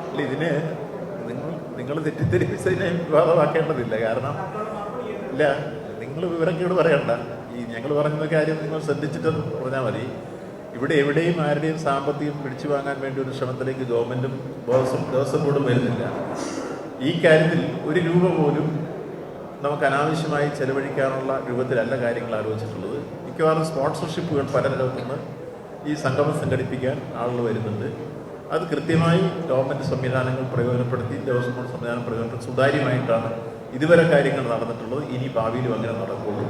അല്ല, ഇതിന് നിങ്ങൾ തെറ്റിദ്ധരിപ്പിച്ചതിനെ വിവാദമാക്കേണ്ടതില്ല. കാരണം ഇല്ല, നിങ്ങൾ വിവരക്കേട് പറയണ്ട. ഞങ്ങൾ പറയുന്ന കാര്യം നിങ്ങൾ ശ്രദ്ധിച്ചിട്ടെന്ന് പറഞ്ഞാൽ മതി. ഇവിടെ എവിടെയും ആരുടെയും സാമ്പത്തികം പിടിച്ചു വാങ്ങാൻ വേണ്ടി ഒരു ശ്രമത്തിലേക്ക് ഗവൺമെൻറ്റും ദേവസ്വം ബോർഡും വരുന്നില്ല. ഈ കാര്യത്തിൽ ഒരു രൂപ പോലും നമുക്ക് അനാവശ്യമായി ചെലവഴിക്കാനുള്ള രൂപത്തിലല്ല കാര്യങ്ങൾ ആലോചിച്ചിട്ടുള്ളത്. മിക്കവാറും സ്പോൺസർഷിപ്പുകൾ പലരിടത്തുനിന്ന് ഈ സംഗമം സംഘടിപ്പിക്കാൻ ആളുകൾ വരുന്നുണ്ട്. അത് കൃത്യമായി ഗവൺമെൻറ് സംവിധാനങ്ങൾ പ്രയോജനപ്പെടുത്തി, ദേവസ്വം ബോർഡ് സംവിധാനം പ്രയോജനപ്പെടുത്തി സുതാര്യമായിട്ടാണ് ഇതുവരെ കാര്യങ്ങൾ നടന്നിട്ടുള്ളത്. ഇനി ഭാവിയിലും അങ്ങനെ നടക്കുകയുള്ളൂ.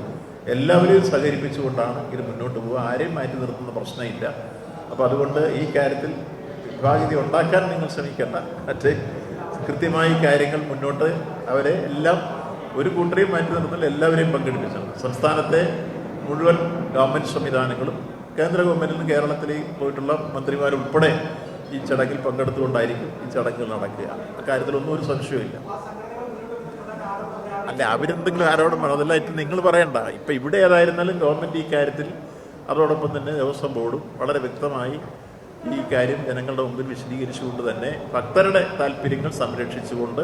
എല്ലാവരെയും സഹകരിപ്പിച്ചുകൊണ്ടാണ് ഇത് മുന്നോട്ട് പോവുക. ആരെയും മാറ്റി നിർത്തുന്ന പ്രശ്നമില്ല. അപ്പോൾ അതുകൊണ്ട് ഈ കാര്യത്തിൽ വിഭാഗീയത ഉണ്ടാക്കാൻ നിങ്ങൾ ശ്രമിക്കേണ്ട. മറ്റേ കൃത്യമായി കാര്യങ്ങൾ മുന്നോട്ട് അവരെ എല്ലാം ഒരു കൂട്ടരെയും മാറ്റി നിർത്തുന്നില്ല, എല്ലാവരെയും പങ്കെടുപ്പിച്ചാണ്. സംസ്ഥാനത്തെ മുഴുവൻ ഗവൺമെൻറ് സംവിധാനങ്ങളും കേന്ദ്ര ഗവൺമെൻറ്റിൽ നിന്ന് കേരളത്തിലേക്ക് പോയിട്ടുള്ള മന്ത്രിമാരുൾപ്പെടെ ഈ ചടങ്ങിൽ പങ്കെടുത്തുകൊണ്ടായിരിക്കും ഈ ചടങ്ങുകൾ നടക്കുക. അക്കാര്യത്തിലൊന്നും ഒരു സംശയമില്ല. അല്ല, അവരെന്തെങ്കിലും ആരോടും വേണം, അതെല്ലാം നിങ്ങൾ പറയണ്ട. ഇപ്പം ഇവിടെ ഏതായിരുന്നാലും ഗവൺമെൻറ് ഈ കാര്യത്തിൽ അതോടൊപ്പം തന്നെ ദേവസ്വം ബോർഡും വളരെ വ്യക്തമായി ഈ കാര്യം ജനങ്ങളുടെ മുമ്പിൽ വിശദീകരിച്ചുകൊണ്ട് തന്നെ ഭക്തരുടെ താല്പര്യങ്ങൾ സംരക്ഷിച്ചുകൊണ്ട്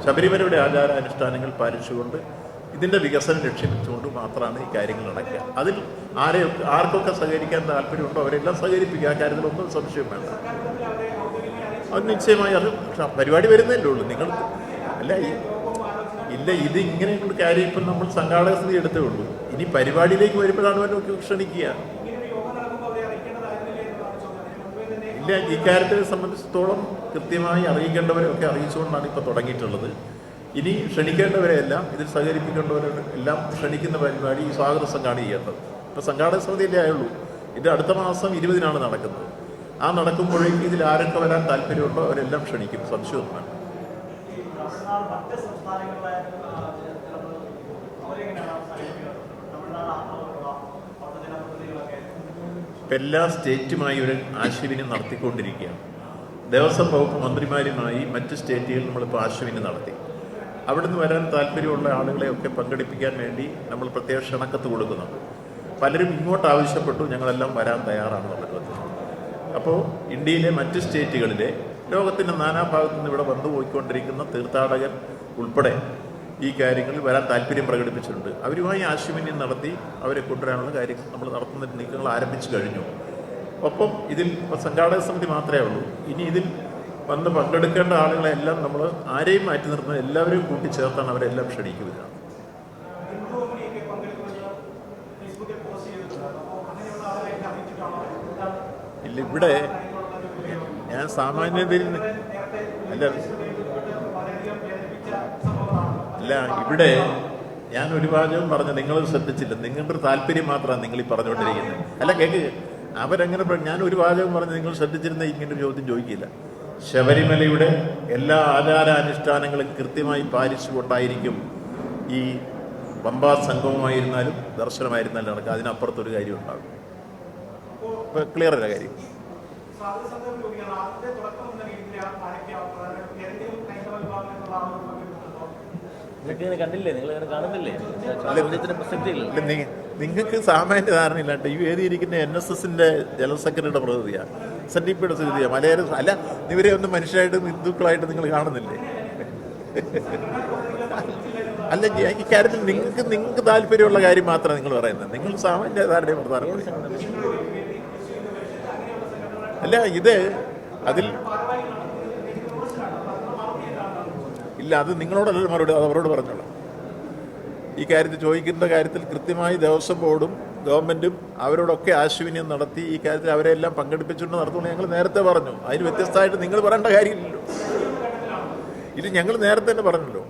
ശബരിമലയുടെ ആചാരാനുഷ്ഠാനങ്ങൾ പാലിച്ചുകൊണ്ട് ഇതിൻ്റെ വികസനം ലക്ഷ്യം വെച്ചുകൊണ്ട് മാത്രമാണ് ഈ കാര്യങ്ങൾ നടക്കുക. അതിൽ ആർക്കൊക്കെ സഹകരിക്കാൻ താല്പര്യമുണ്ടോ അവരെല്ലാം സഹകരിപ്പിക്കുക. ആ കാര്യത്തിലൊന്നും സംശയം വേണ്ട. അത് നിശ്ചയമായി അത് പരിപാടി വരുന്നതല്ലേ ഉള്ളൂ. നിങ്ങൾ അല്ല ഇല്ല, ഇത് ഇങ്ങനെ കാര്യം ഇപ്പം നമ്മൾ സംഘാടക സ്ഥിതി എടുത്തേ ഉള്ളൂ. ഇനി പരിപാടിയിലേക്ക് വരുമ്പോഴാണ് അവരൊക്കെ ക്ഷണിക്കുക. ഇല്ല, ഇക്കാര്യത്തെ സംബന്ധിച്ചിടത്തോളം കൃത്യമായി അറിയിക്കേണ്ടവരെയൊക്കെ അറിയിച്ചുകൊണ്ടാണ് ഇപ്പോൾ തുടങ്ങിയിട്ടുള്ളത്. ഇനി ക്ഷണിക്കേണ്ടവരെയെല്ലാം ഇതിൽ സഹകരിപ്പിക്കേണ്ടവരെല്ലാം ക്ഷണിക്കുന്ന പരിപാടി ഈ സ്വാഗത സംഘാടന ചെയ്യേണ്ടത്. ഇപ്പോൾ സംഘാടക സമിതിയിലേ ആയുള്ളൂ. ഇത് അടുത്ത മാസം 20-നാണ് നടക്കുന്നത്. ആ നടക്കുമ്പോഴേക്കും ഇതിൽ ആരൊക്കെ വരാൻ താല്പര്യമുണ്ടോ അവരെല്ലാം ക്ഷണിക്കും, സംശയമൊന്നും വേണ്ട. ഇപ്പം എല്ലാ സ്റ്റേറ്റുമായി ഒരു ആശയവിനിമയം നടത്തിക്കൊണ്ടിരിക്കുകയാണ്. ദേവസ്വം വകുപ്പ് മന്ത്രിമാരുമായി മറ്റ് സ്റ്റേറ്റുകളിൽ നമ്മളിപ്പോൾ ആശയവിനിമയം നടത്തി. അവിടുന്ന് വരാൻ താല്പര്യമുള്ള ആളുകളെയൊക്കെ പങ്കെടുപ്പിക്കാൻ വേണ്ടി നമ്മൾ പ്രത്യേക ക്ഷണക്കത്ത് കൊടുക്കുന്നുണ്ട്. പലരും ഇങ്ങോട്ട് ആവശ്യപ്പെട്ടു, ഞങ്ങളെല്ലാം വരാൻ തയ്യാറാണ് നടക്കുന്നത്. അപ്പോൾ ഇന്ത്യയിലെ മറ്റ് സ്റ്റേറ്റുകളിലെ ലോകത്തിൻ്റെ നാനാഭാഗത്തു നിന്ന് ഇവിടെ വന്നു പോയിക്കൊണ്ടിരിക്കുന്ന തീർത്ഥാടകർ ഉൾപ്പെടെ ഈ കാര്യങ്ങളിൽ വരാൻ താല്പര്യം പ്രകടിപ്പിച്ചിട്ടുണ്ട്. അവരുമായി ആശയവിനിമയം നടത്തി അവരെ കൊണ്ടുവരാനുള്ള കാര്യങ്ങൾ നമ്മൾ നടത്തുന്ന നീക്കങ്ങൾ ആരംഭിച്ചു കഴിഞ്ഞു. ഒപ്പം ഇതിൽ സംഘാടക സമിതി മാത്രമേ ഉള്ളൂ. ഇനി ഇതിൽ വന്ന് പങ്കെടുക്കേണ്ട ആളുകളെല്ലാം നമ്മൾ ആരെയും മാറ്റി നിർത്തുന്നത് എല്ലാവരെയും കൂട്ടിച്ചേർത്താണ് അവരെല്ലാം ക്ഷണിക്കുക. ഇല്ല, ഇവിടെ ഞാൻ സാമാന്യതയിൽ അല്ല ഇവിടെ ഞാൻ ഒരു വാചകം പറഞ്ഞു, നിങ്ങൾ ശ്രദ്ധിച്ചില്ല. നിങ്ങളുടെ താല്പര്യം മാത്രമാണ് നിങ്ങൾ ഈ പറഞ്ഞുകൊണ്ടിരിക്കുന്നത്. അല്ല, കേൾക്ക്, അവരങ്ങനെ ഞാൻ ഒരു വാചകം പറഞ്ഞ് നിങ്ങൾ ശ്രദ്ധിച്ചിരുന്ന ഇങ്ങനൊരു ചോദ്യം ചോദിക്കില്ല. ശബരിമലയുടെ എല്ലാ ആചാരാനുഷ്ഠാനങ്ങളും കൃത്യമായി പാലിച്ചുകൊണ്ടായിരിക്കും ഈ പമ്പാ സംഗമമായിരുന്നാലും ദർശനമായിരുന്നാലും നടക്കുക. അതിനപ്പുറത്തൊരു കാര്യം ഉണ്ടാകും. ഇപ്പൊ ക്ലിയർ അല്ല കാര്യം. നിങ്ങൾക്ക് സാമാന്യ ധാരണ ഇല്ലാണ്ട് ഈ വേദിയിരിക്കുന്ന NSSന്റെ ജനറൽ സെക്രട്ടറിയുടെ പ്രതിനിധിയാണ്, SNDPയുടെ സ്ഥിതിയാണ്, മലയാളം. അല്ല, ഇവരെ ഒന്നും മനുഷ്യരായിട്ട് ഹിന്ദുക്കളായിട്ട് നിങ്ങൾ കാണുന്നില്ലേ? അല്ല, ഇക്കാര്യത്തിൽ നിങ്ങൾക്ക് താല്പര്യമുള്ള കാര്യം മാത്രമാണ് നിങ്ങൾ പറയുന്നത്. നിങ്ങൾ സാമാന്യ ധാരണയെ പ്രധാനപ്പെട്ട അല്ല ഇത് അതിൽ ഇല്ല, അത് നിങ്ങളോടല്ല മറുപടി, അത് അവരോട് പറഞ്ഞോളാം. ഈ കാര്യത്തിൽ ചോദിക്കുന്ന കാര്യത്തിൽ കൃത്യമായി ദേവസ്വം ബോർഡും ഗവൺമെൻറ്റും അവരോടൊക്കെ ആശയവിനിമയം നടത്തി ഈ കാര്യത്തിൽ അവരെല്ലാം പങ്കെടുപ്പിച്ചുകൊണ്ട് നടത്തുകൊണ്ട് ഞങ്ങൾ നേരത്തെ പറഞ്ഞു. അതിന് വ്യത്യസ്തമായിട്ട് നിങ്ങൾ പറയേണ്ട കാര്യമില്ലല്ലോ. ഇത് ഞങ്ങൾ നേരത്തെ തന്നെ പറഞ്ഞല്ലോ.